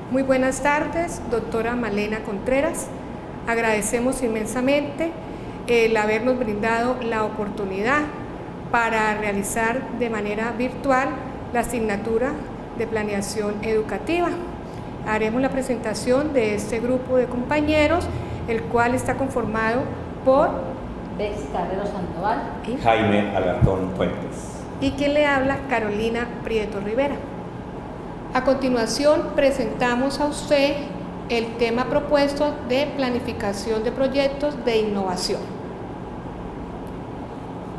Muy buenas tardes, doctora Malena Contreras. Agradecemos inmensamente el habernos brindado la oportunidad para realizar de manera virtual la asignatura de planeación educativa. Haremos la presentación de este grupo de compañeros, el cual está conformado por Betsy Carrero Sandoval y Jaime Alarcón Fuentes. Y quien le habla, Carolina Prieto Rivera. A continuación presentamos a usted el tema propuesto de planificación de proyectos de innovación.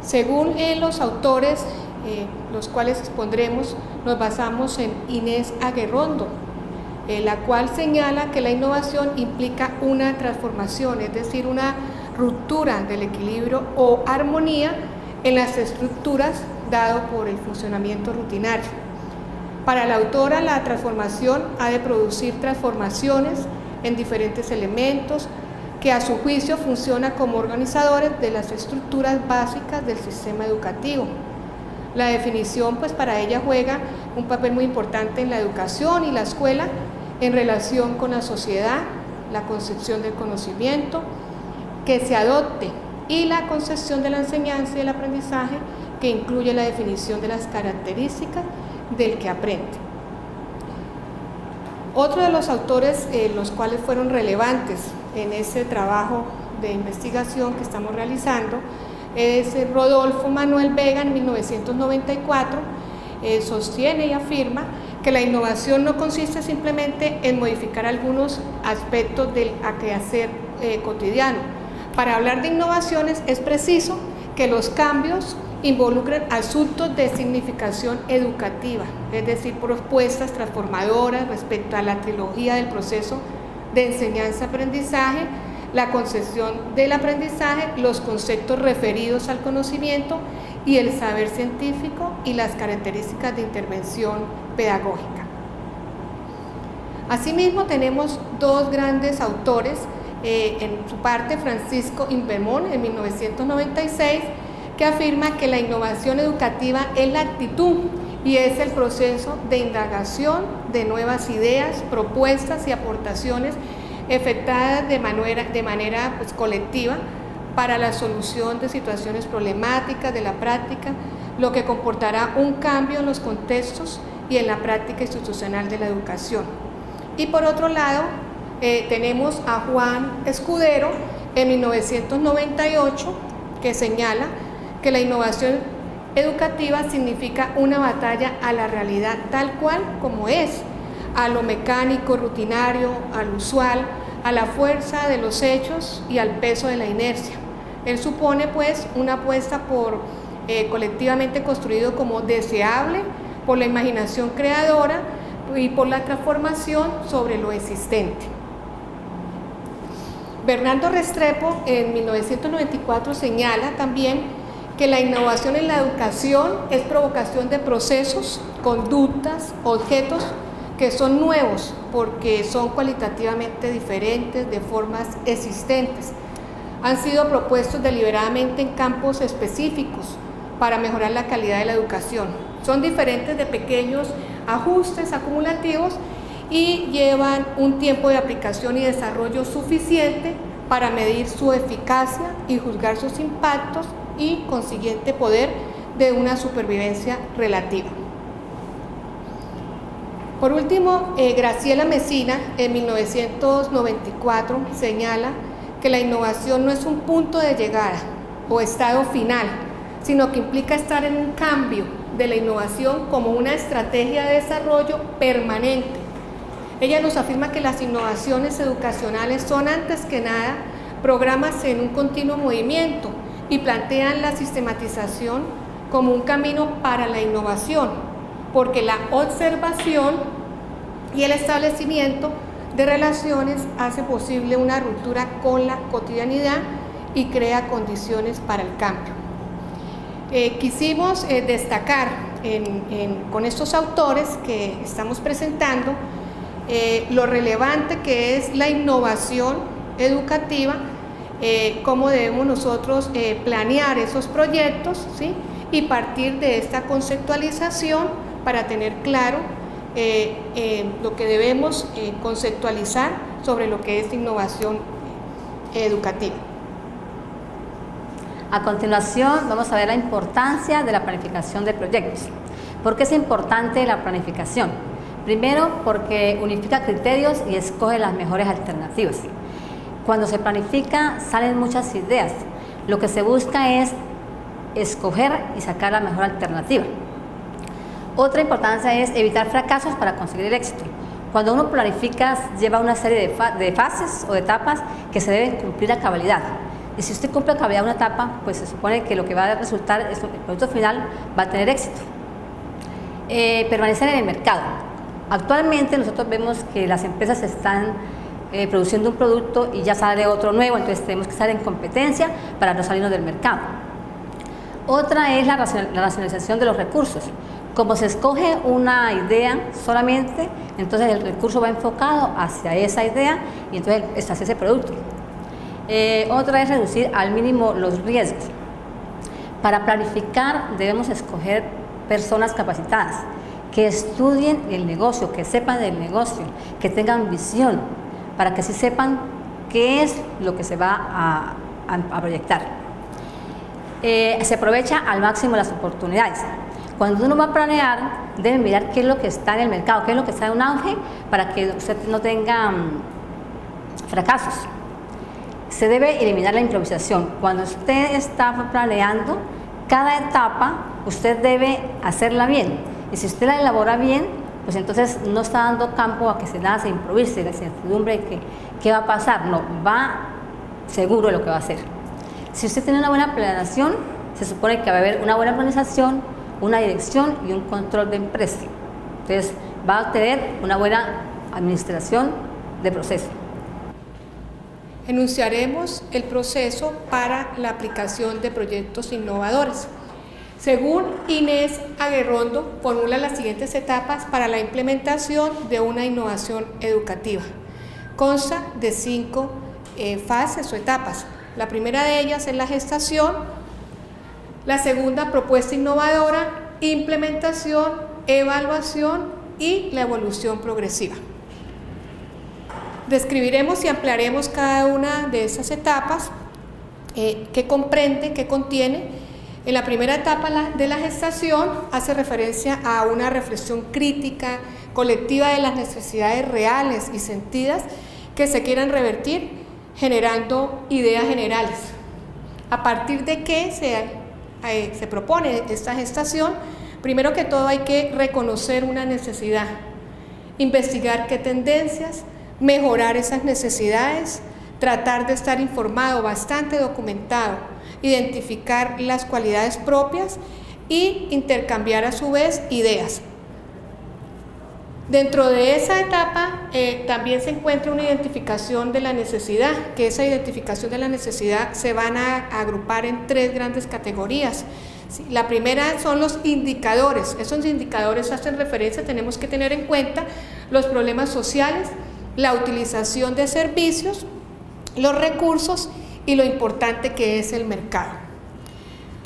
Según los autores, los cuales expondremos, nos basamos en Inés Aguerrondo, la cual señala que la innovación implica una transformación, es decir, una ruptura del equilibrio o armonía en las estructuras dado por el funcionamiento rutinario. Para la autora, la transformación ha de producir transformaciones en diferentes elementos que a su juicio funcionan como organizadores de las estructuras básicas del sistema educativo. La definición, pues para ella juega un papel muy importante en la educación y la escuela en relación con la sociedad, la concepción del conocimiento que se adopte y la concepción de la enseñanza y el aprendizaje que incluye la definición de las características del que aprende. Otro de los autores, los cuales fueron relevantes en ese trabajo de investigación que estamos realizando, es Rodolfo Manuel Vega. En 1994 sostiene y afirma que la innovación no consiste simplemente en modificar algunos aspectos del quehacer cotidiano. Para hablar de innovaciones es preciso que los cambios involucran asuntos de significación educativa, es decir, propuestas transformadoras respecto a la trilogía del proceso de enseñanza-aprendizaje, la concepción del aprendizaje, los conceptos referidos al conocimiento y el saber científico y las características de intervención pedagógica. Asimismo, tenemos dos grandes autores, en su parte Francisco Invermont en 1996, que afirma que la innovación educativa es la actitud y es el proceso de indagación de nuevas ideas, propuestas y aportaciones efectuadas de manera colectiva para la solución de situaciones problemáticas de la práctica, lo que comportará un cambio en los contextos y en la práctica institucional de la educación. Y por otro lado, tenemos a Juan Escudero en 1998, que señala que la innovación educativa significa una batalla a la realidad tal cual como es, a lo mecánico, rutinario, al usual, a la fuerza de los hechos y al peso de la inercia. Él supone pues una apuesta por colectivamente construido como deseable, por la imaginación creadora y por la transformación sobre lo existente. Bernardo Restrepo en 1994 señala también que la innovación en la educación es provocación de procesos, conductas, objetos que son nuevos porque son cualitativamente diferentes de formas existentes. Han sido propuestos deliberadamente en campos específicos para mejorar la calidad de la educación. Son diferentes de pequeños ajustes acumulativos y llevan un tiempo de aplicación y desarrollo suficiente para medir su eficacia y juzgar sus impactos y consiguiente poder de una supervivencia relativa. Por último, Graciela Messina en 1994 señala que la innovación no es un punto de llegada o estado final, sino que implica estar en un cambio de la innovación como una estrategia de desarrollo permanente. Ella nos afirma que las innovaciones educacionales son antes que nada programas en un continuo movimiento y plantean la sistematización como un camino para la innovación, porque la observación y el establecimiento de relaciones hace posible una ruptura con la cotidianidad y crea condiciones para el cambio. Quisimos destacar con estos autores que estamos presentando lo relevante que es la innovación educativa, cómo debemos nosotros planear esos proyectos, ¿sí? Y partir de esta conceptualización para tener claro lo que debemos conceptualizar sobre lo que es innovación educativa. A continuación vamos a ver la importancia de la planificación de proyectos. ¿Por qué es importante la planificación? Primero, porque unifica criterios y escoge las mejores alternativas. Cuando se planifica salen muchas ideas. Lo que se busca es escoger y sacar la mejor alternativa. Otra importancia es evitar fracasos para conseguir el éxito. Cuando uno planifica, lleva una serie de fases o de etapas que se deben cumplir a cabalidad. Y si usted cumple a cabalidad una etapa, pues se supone que lo que va a resultar es que el producto final va a tener éxito. Permanecer en el mercado. Actualmente nosotros vemos que las empresas están produciendo un producto y ya sale otro nuevo, entonces tenemos que estar en competencia para no salirnos del mercado. Otra es la racionalización de los recursos. Como se escoge una idea solamente, entonces el recurso va enfocado hacia esa idea y entonces hacia ese producto. Otra es reducir al mínimo los riesgos. Para planificar debemos escoger personas capacitadas, que estudien el negocio, que sepan del negocio, que tengan visión, para que sí sepan qué es lo que se va a proyectar. Se aprovecha al máximo las oportunidades. Cuando uno va a planear, debe mirar qué es lo que está en el mercado, qué es lo que está en un auge, para que usted no tenga fracasos. Se debe eliminar la improvisación. Cuando usted está planeando, cada etapa usted debe hacerla bien. Y si usted la elabora bien, pues entonces no está dando campo a que nada se improvise, la incertidumbre de qué va a pasar. No, va seguro de lo que va a hacer. Si usted tiene una buena planeación, se supone que va a haber una buena organización, una dirección y un control de empresa. Entonces va a tener una buena administración de proceso. Enunciaremos el proceso para la aplicación de proyectos innovadores. Según Inés Aguerrondo, formula las siguientes etapas para la implementación de una innovación educativa. Consta de 5 fases o etapas. La primera de ellas es la gestación, la segunda, propuesta innovadora, implementación, evaluación y la evolución progresiva. Describiremos y ampliaremos cada una de esas etapas, qué comprende, qué contiene. En la primera etapa de la gestación hace referencia a una reflexión crítica, colectiva de las necesidades reales y sentidas que se quieran revertir, generando ideas generales. A partir de qué se propone esta gestación, primero que todo hay que reconocer una necesidad, investigar qué tendencias, mejorar esas necesidades, tratar de estar informado, bastante documentado, identificar las cualidades propias y intercambiar a su vez ideas. Dentro de esa etapa también se encuentra una identificación de la necesidad, que esa identificación de la necesidad se van a agrupar en 3 grandes categorías. ¿Sí? La primera son los indicadores. Esos indicadores hacen referencia, tenemos que tener en cuenta los problemas sociales, la utilización de servicios, los recursos y lo importante que es el mercado.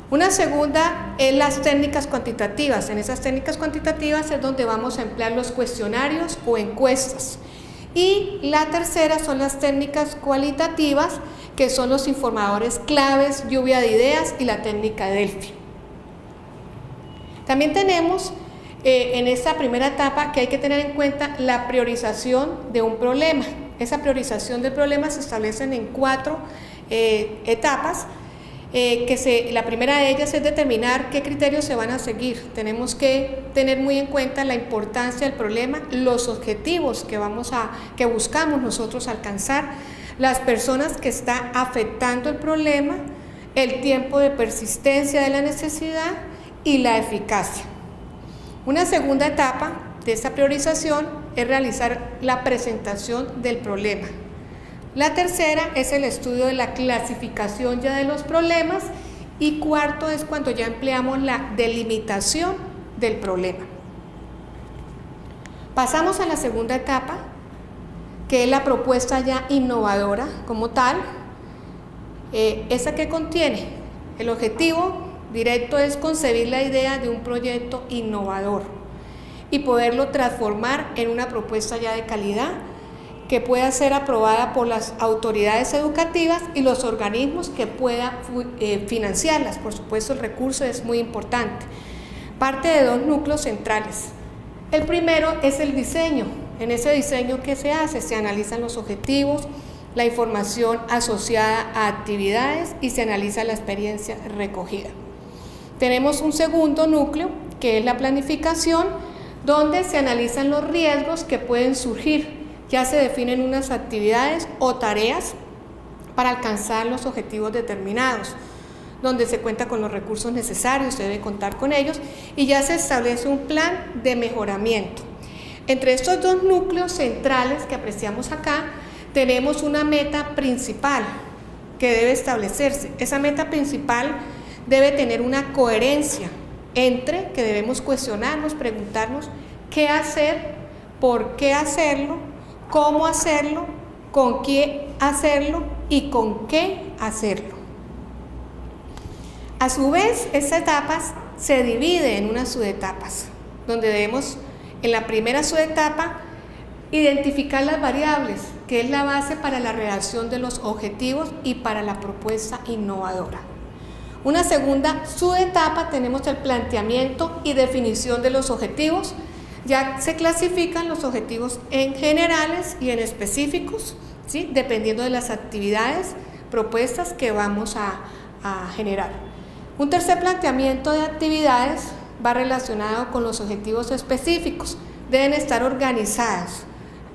Una segunda es las técnicas cuantitativas. En esas técnicas cuantitativas es donde vamos a emplear los cuestionarios o encuestas. Y la tercera son las técnicas cualitativas, que son los informadores claves, lluvia de ideas y la técnica de Delphi. También tenemos en esta primera etapa que hay que tener en cuenta la priorización de un problema. Esa priorización del problema se establece en 4 etapas. La primera de ellas es determinar qué criterios se van a seguir. Tenemos que tener muy en cuenta la importancia del problema, los objetivos que buscamos nosotros alcanzar, las personas que está afectando el problema, el tiempo de persistencia de la necesidad y la eficacia. Una segunda etapa de esta priorización es realizar la presentación del problema. La tercera es el estudio de la clasificación ya de los problemas y cuarto es cuando ya empleamos la delimitación del problema. Pasamos a la segunda etapa, que es la propuesta ya innovadora como tal. ¿Esa qué contiene? El objetivo directo es concebir la idea de un proyecto innovador y poderlo transformar en una propuesta ya de calidad que pueda ser aprobada por las autoridades educativas y los organismos que puedan financiarlas. Por supuesto, el recurso es muy importante. Parte de 2 núcleos centrales. El primero es el diseño. En ese diseño, ¿qué se hace? Se analizan los objetivos, la información asociada a actividades y se analiza la experiencia recogida. Tenemos un segundo núcleo, que es la planificación, donde se analizan los riesgos que pueden surgir. Ya se definen unas actividades o tareas para alcanzar los objetivos determinados, donde se cuenta con los recursos necesarios, se debe contar con ellos, y ya se establece un plan de mejoramiento. Entre estos 2 núcleos centrales que apreciamos acá, tenemos una meta principal que debe establecerse. Esa meta principal debe tener una coherencia entre que debemos cuestionarnos, preguntarnos qué hacer, por qué hacerlo, cómo hacerlo, con qué hacerlo y con qué hacerlo. A su vez, esta etapa se divide en unas subetapas, donde debemos, en la primera subetapa, identificar las variables, que es la base para la redacción de los objetivos y para la propuesta innovadora. Una segunda subetapa tenemos el planteamiento y definición de los objetivos. Ya se clasifican los objetivos en generales y en específicos, ¿sí? Dependiendo de las actividades propuestas que vamos a generar. Un tercer planteamiento de actividades va relacionado con los objetivos específicos. Deben estar organizadas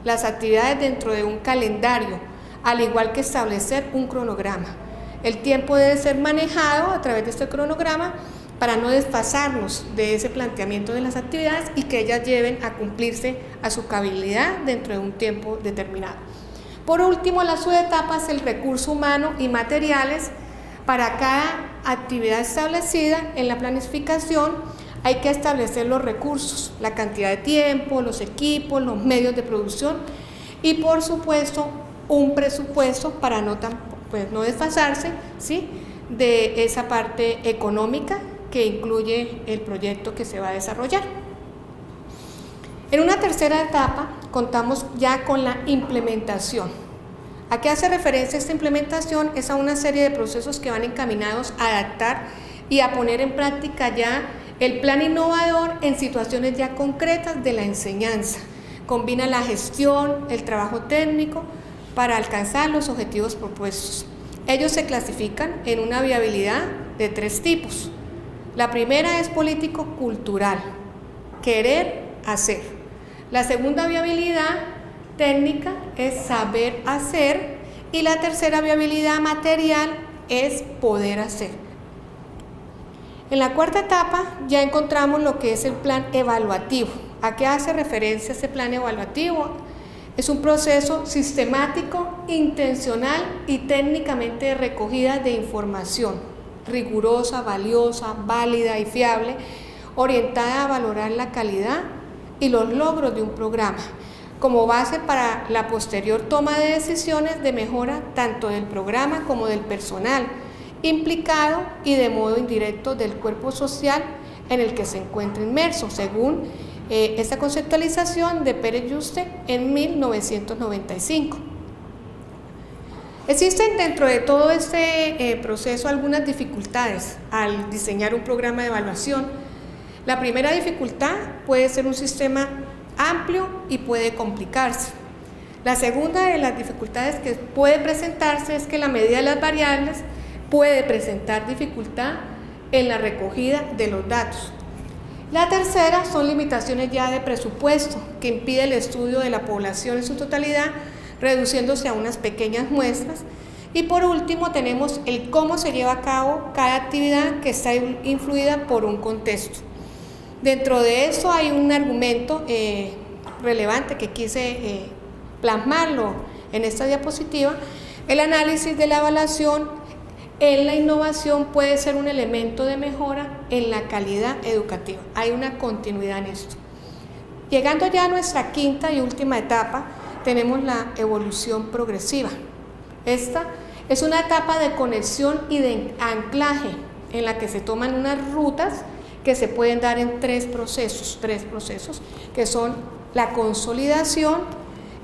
las actividades dentro de un calendario, al igual que establecer un cronograma. El tiempo debe ser manejado a través de este cronograma para no desfasarnos de ese planteamiento de las actividades y que ellas lleven a cumplirse a su cabalidad dentro de un tiempo determinado. Por último, la subetapa es el recurso humano y materiales. Para cada actividad establecida en la planificación hay que establecer los recursos, la cantidad de tiempo, los equipos, los medios de producción y por supuesto un presupuesto para no desfasarse, ¿sí?, de esa parte económica que incluye el proyecto que se va a desarrollar. En una tercera etapa contamos ya con la implementación. ¿A qué hace referencia esta implementación? Es a una serie de procesos que van encaminados a adaptar y a poner en práctica ya el plan innovador en situaciones ya concretas de la enseñanza. Combina la gestión, el trabajo técnico para alcanzar los objetivos propuestos. Ellos se clasifican en una viabilidad de 3 tipos. La primera es político-cultural, querer hacer. La segunda viabilidad técnica es saber hacer y la tercera viabilidad material es poder hacer. En la cuarta etapa ya encontramos lo que es el plan evaluativo. ¿A qué hace referencia este plan evaluativo? Es un proceso sistemático, intencional y técnicamente de recogida de información, rigurosa, valiosa, válida y fiable, orientada a valorar la calidad y los logros de un programa, como base para la posterior toma de decisiones de mejora tanto del programa como del personal implicado y de modo indirecto del cuerpo social en el que se encuentra inmerso, según esta conceptualización de Pérez Yuste en 1995. Existen dentro de todo este proceso algunas dificultades al diseñar un programa de evaluación. La primera dificultad puede ser un sistema amplio y puede complicarse. La segunda de las dificultades que puede presentarse es que la medida de las variables puede presentar dificultad en la recogida de los datos. La tercera son limitaciones ya de presupuesto que impide el estudio de la población en su totalidad, reduciéndose a unas pequeñas muestras. Y por último tenemos el cómo se lleva a cabo cada actividad que está influida por un contexto. Dentro de eso hay un argumento relevante que quise plasmarlo en esta diapositiva. El análisis de la evaluación en la innovación puede ser un elemento de mejora en la calidad educativa. Hay una continuidad en esto. Llegando ya a nuestra quinta y última etapa, tenemos la evolución progresiva. Esta es una etapa de conexión y de anclaje en la que se toman unas rutas que se pueden dar en tres procesos, que son la consolidación.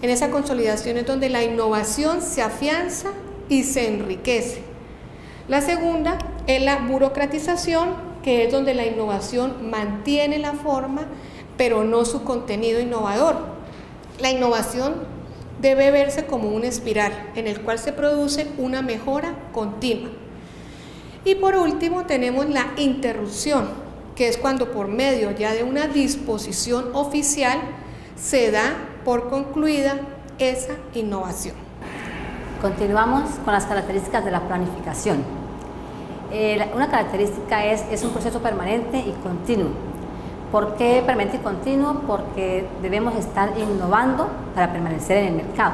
En esa consolidación es donde la innovación se afianza y se enriquece. La segunda es la burocratización, que es donde la innovación mantiene la forma, pero no su contenido innovador. La innovación debe verse como una espiral en el cual se produce una mejora continua. Y por último tenemos la interrupción, que es cuando por medio ya de una disposición oficial se da por concluida esa innovación. Continuamos con las características de la planificación. Una característica es un proceso permanente y continuo. ¿Por qué permanente y continuo? Porque debemos estar innovando para permanecer en el mercado.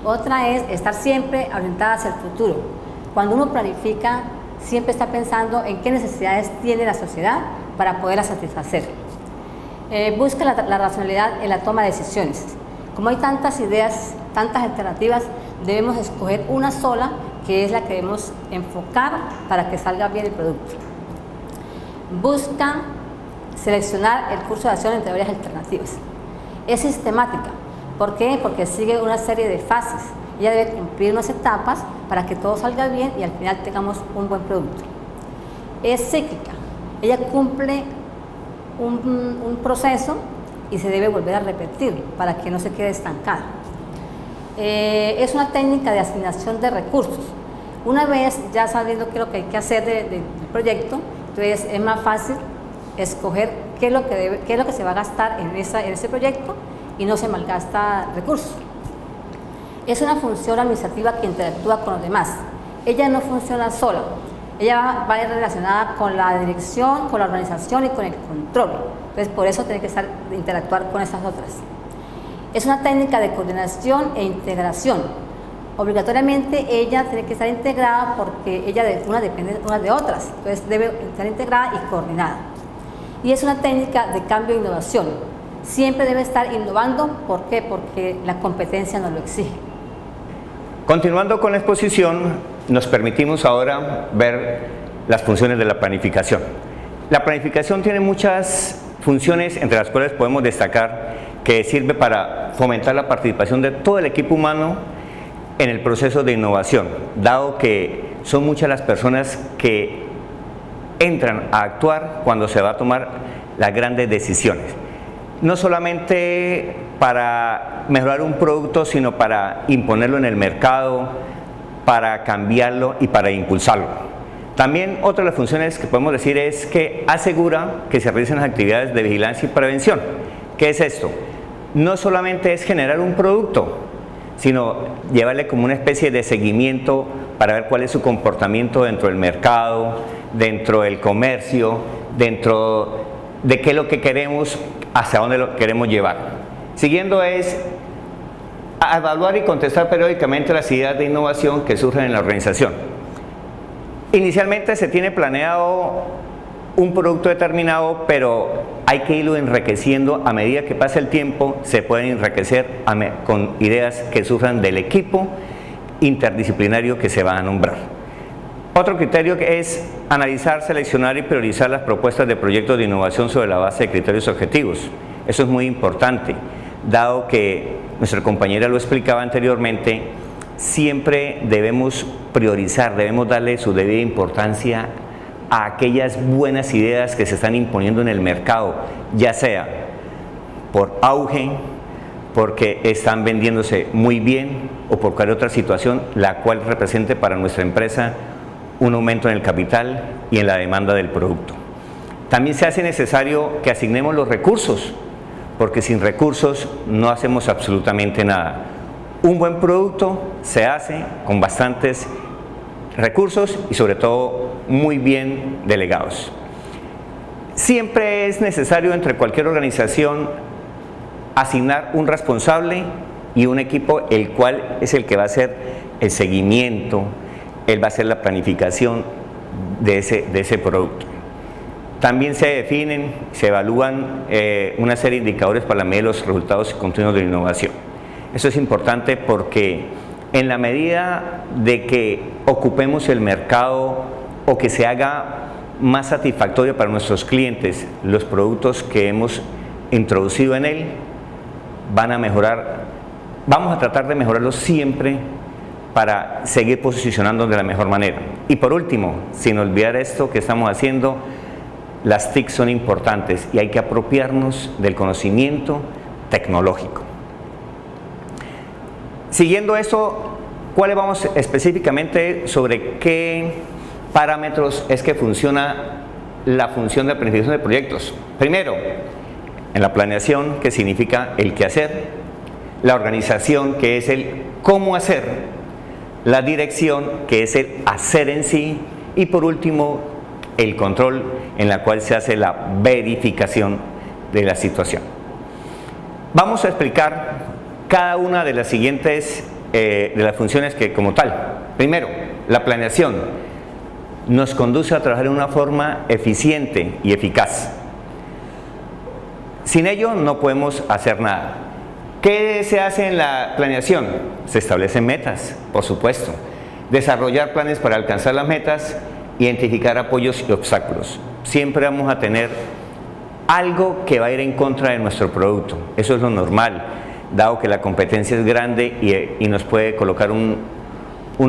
Otra es estar siempre orientada hacia el futuro. Cuando uno planifica, siempre está pensando en qué necesidades tiene la sociedad para poderlas satisfacer. Busca la racionalidad en la toma de decisiones. Como hay tantas ideas, tantas alternativas, debemos escoger una sola, que es la que debemos enfocar para que salga bien el producto. Busca seleccionar el curso de acción entre varias alternativas. Es sistemática. ¿Por qué? Porque sigue una serie de fases. Ella debe cumplir unas etapas para que todo salga bien y al final tengamos un buen producto. Es cíclica. Ella cumple un proceso y se debe volver a repetir para que no se quede estancada. Es una técnica de asignación de recursos. Una vez ya sabiendo qué es lo que hay que hacer del proyecto, entonces es más fácil escoger qué es lo que se va a gastar en ese proyecto y no se malgasta recursos. Es una función administrativa que interactúa con los demás. Ella no funciona sola. Ella va relacionada con la dirección, con la organización y con el control. Entonces, por eso tiene que interactuar con esas otras. Es una técnica de coordinación e integración. Obligatoriamente ella tiene que estar integrada porque una depende unas de otras. Entonces, debe estar integrada y coordinada. Y es una técnica de cambio e innovación. Siempre debe estar innovando. ¿Por qué? Porque la competencia nos lo exige. Continuando con la exposición, nos permitimos ahora ver las funciones de la planificación. La planificación tiene muchas funciones, entre las cuales podemos destacar que sirve para fomentar la participación de todo el equipo humano en el proceso de innovación, dado que son muchas las personas que entran a actuar cuando se va a tomar las grandes decisiones. No solamente para mejorar un producto, sino para imponerlo en el mercado, para cambiarlo y para impulsarlo. También otra de las funciones que podemos decir es que asegura que se realicen las actividades de vigilancia y prevención. ¿Qué es esto? No solamente es generar un producto, sino llevarle como una especie de seguimiento para ver cuál es su comportamiento dentro del mercado, dentro del comercio, dentro de qué es lo que queremos, hacia dónde lo queremos llevar. Siguiendo es a evaluar y contestar periódicamente las ideas de innovación que surgen en la organización. Inicialmente se tiene planeado un producto determinado, pero hay que irlo enriqueciendo a medida que pasa el tiempo. Se pueden enriquecer con ideas que surjan del equipo interdisciplinario que se va a nombrar. Otro criterio que es analizar, seleccionar y priorizar las propuestas de proyectos de innovación sobre la base de criterios objetivos. Eso es muy importante, dado que nuestra compañera lo explicaba anteriormente, siempre debemos priorizar, debemos darle su debida importancia a aquellas buenas ideas que se están imponiendo en el mercado, ya sea por auge, porque están vendiéndose muy bien o por cualquier otra situación la cual represente para nuestra empresa un aumento en el capital y en la demanda del producto. También se hace necesario que asignemos los recursos, porque sin recursos no hacemos absolutamente nada. Un buen producto se hace con bastantes recursos y sobre todo muy bien delegados. Siempre es necesario entre cualquier organización asignar un responsable y un equipo, el cual es el que va a hacer el seguimiento, él va a hacer la planificación de ese producto. También se definen, se evalúan una serie de indicadores para medir los resultados continuos de la innovación. Eso es importante porque en la medida de que ocupemos el mercado o que se haga más satisfactorio para nuestros clientes los productos que hemos introducido en él, van a mejorar, vamos a tratar de mejorarlos siempre para seguir posicionándonos de la mejor manera. Y por último, sin olvidar esto que estamos haciendo, las TIC son importantes y hay que apropiarnos del conocimiento tecnológico. Siguiendo eso, ¿cuáles vamos específicamente sobre qué parámetros es que funciona la función de planificación de proyectos? Primero, en la planeación, que significa el qué hacer, la organización, que es el cómo hacer, la dirección, que es el hacer en sí, y por último, el control, en la cual se hace la verificación de la situación. Vamos a explicar cada una de las siguientes de las funciones que como tal. Primero, la planeación nos conduce a trabajar de una forma eficiente y eficaz. Sin ello no podemos hacer nada. ¿Qué se hace en la planeación? Se establecen metas, por supuesto. Desarrollar planes para alcanzar las metas, identificar apoyos y obstáculos. Siempre vamos a tener algo que va a ir en contra de nuestro producto. Eso es lo normal, dado que la competencia es grande y nos puede colocar un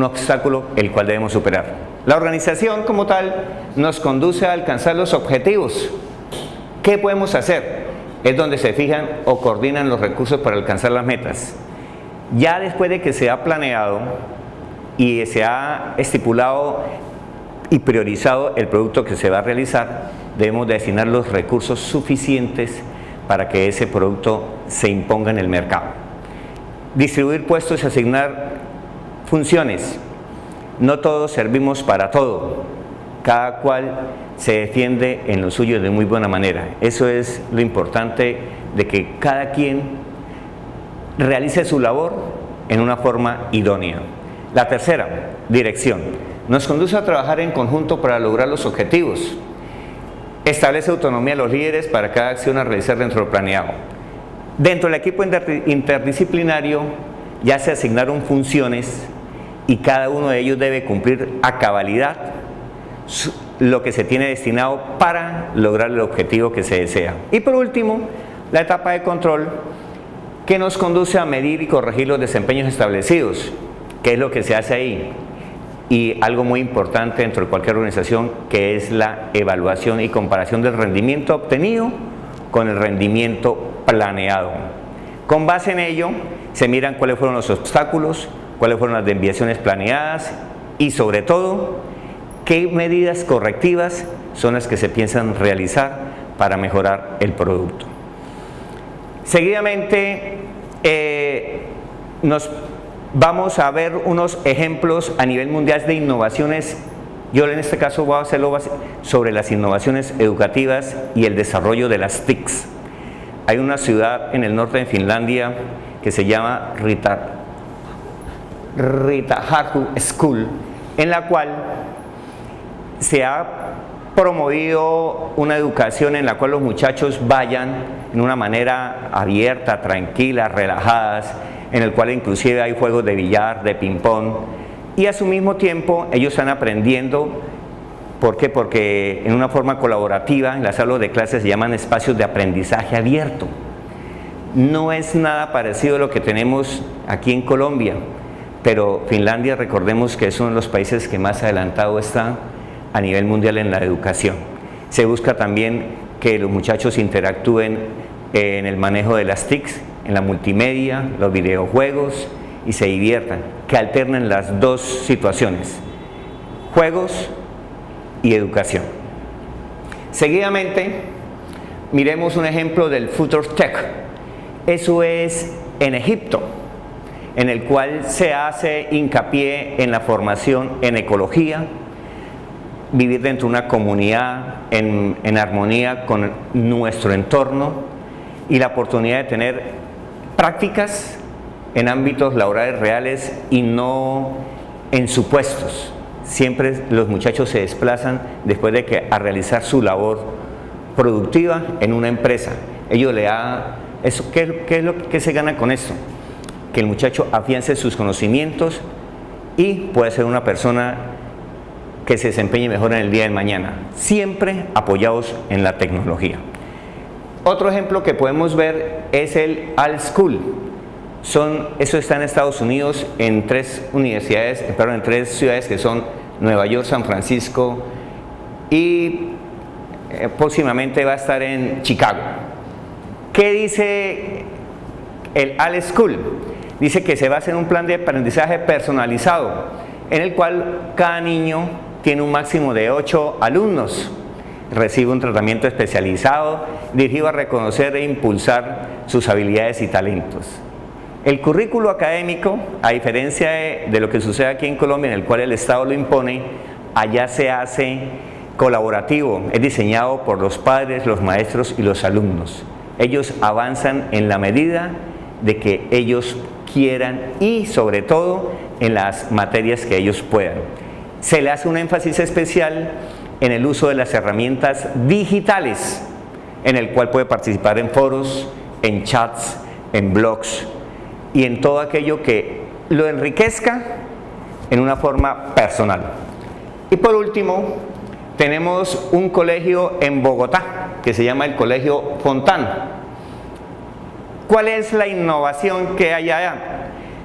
obstáculo el cual debemos superar. La organización como tal nos conduce a alcanzar los objetivos. ¿Qué podemos hacer? Es donde se fijan o coordinan los recursos para alcanzar las metas. Ya después de que se ha planeado y se ha estipulado y priorizado el producto que se va a realizar, debemos destinar los recursos suficientes para que ese producto se imponga en el mercado. Distribuir puestos y asignar funciones. No todos servimos para todo. Cada cual se defiende en lo suyo de muy buena manera. Eso es lo importante, de que cada quien realice su labor en una forma idónea. La tercera, dirección. Nos conduce a trabajar en conjunto para lograr los objetivos. Establece autonomía a los líderes para cada acción a realizar dentro del planeado. Dentro del equipo interdisciplinario ya se asignaron funciones y cada uno de ellos debe cumplir a cabalidad lo que se tiene destinado para lograr el objetivo que se desea. Y por último, la etapa de control, que nos conduce a medir y corregir los desempeños establecidos. ¿Qué es lo que se hace ahí? Y algo muy importante dentro de cualquier organización, que es la evaluación y comparación del rendimiento obtenido con el rendimiento planeado. Con base en ello, se miran cuáles fueron los obstáculos, cuáles fueron las desviaciones planeadas y sobre todo, qué medidas correctivas son las que se piensan realizar para mejorar el producto. Seguidamente, nos vamos a ver unos ejemplos a nivel mundial de innovaciones. Yo en este caso voy a hacerlo sobre las innovaciones educativas y el desarrollo de las TICs. Hay una ciudad en el norte de Finlandia que se llama Ritaharju School, en la cual se ha promovido una educación en la cual los muchachos vayan en una manera abierta, tranquila, relajadas, en el cual inclusive hay juegos de billar, de ping-pong, y a su mismo tiempo ellos están aprendiendo. ¿Por qué? Porque en una forma colaborativa, en las aulas de clases se llaman espacios de aprendizaje abierto. No es nada parecido a lo que tenemos aquí en Colombia, pero Finlandia, recordemos que es uno de los países que más adelantado está a nivel mundial en la educación. Se busca también que los muchachos interactúen en el manejo de las TICs, en la multimedia, los videojuegos, y se diviertan, que alternen las dos situaciones, juegos y educación. Seguidamente, miremos un ejemplo del Future Tech. Eso es en Egipto, en el cual se hace hincapié en la formación en ecología, vivir dentro de una comunidad en armonía con nuestro entorno y la oportunidad de tener prácticas en ámbitos laborales reales y no en supuestos. Siempre los muchachos se desplazan después de que a realizar su labor productiva en una empresa. Ellos le da eso. ¿Qué es lo que se gana con esto? Que el muchacho afiance sus conocimientos y puede ser una persona que se desempeñe mejor en el día de mañana, siempre apoyados en la tecnología. Otro ejemplo que podemos ver es el All School. Eso está en Estados Unidos en tres ciudades que son Nueva York, San Francisco y próximamente va a estar en Chicago. ¿Qué dice el All School? Dice que se basa en un plan de aprendizaje personalizado, en el cual cada niño tiene un máximo de 8 alumnos. Recibe un tratamiento especializado dirigido a reconocer e impulsar sus habilidades y talentos. El currículo académico, a diferencia de lo que sucede aquí en Colombia, en el cual el Estado lo impone, allá se hace colaborativo, es diseñado por los padres, los maestros y los alumnos. Ellos avanzan en la medida de que ellos quieran y sobre todo en las materias que ellos puedan. Se le hace un énfasis especial en el uso de las herramientas digitales, en el cual puede participar en foros, en chats, en blogs y en todo aquello que lo enriquezca en una forma personal. Y por último, tenemos un colegio en Bogotá que se llama el Colegio Fontán. ¿Cuál es la innovación que hay allá?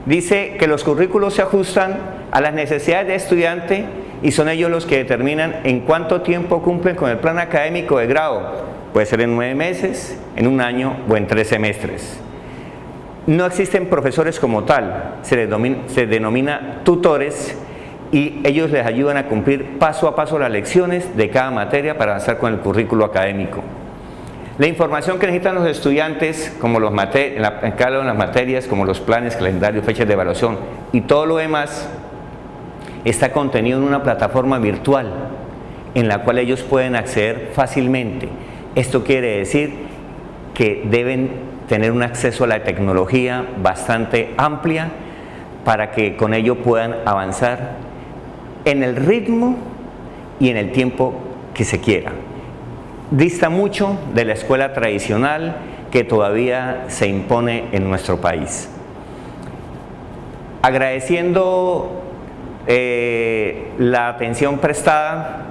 Dice que los currículos se ajustan a las necesidades del estudiante y son ellos los que determinan en cuánto tiempo cumplen con el plan académico de grado. Puede ser en 9 meses, en 1 año o en 3 semestres. No existen profesores como tal, se denomina tutores y ellos les ayudan a cumplir paso a paso las lecciones de cada materia para avanzar con el currículo académico. La información que necesitan los estudiantes, como en cada una de las materias, como los planes, calendarios, fechas de evaluación y todo lo demás, está contenido en una plataforma virtual en la cual ellos pueden acceder fácilmente. Esto quiere decir que deben tener un acceso a la tecnología bastante amplia para que con ello puedan avanzar en el ritmo y en el tiempo que se quiera. Dista mucho de la escuela tradicional que todavía se impone en nuestro país. Agradeciendo la atención prestada,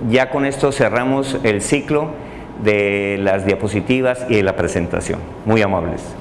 ya con esto cerramos el ciclo de las diapositivas y de la presentación. Muy amables.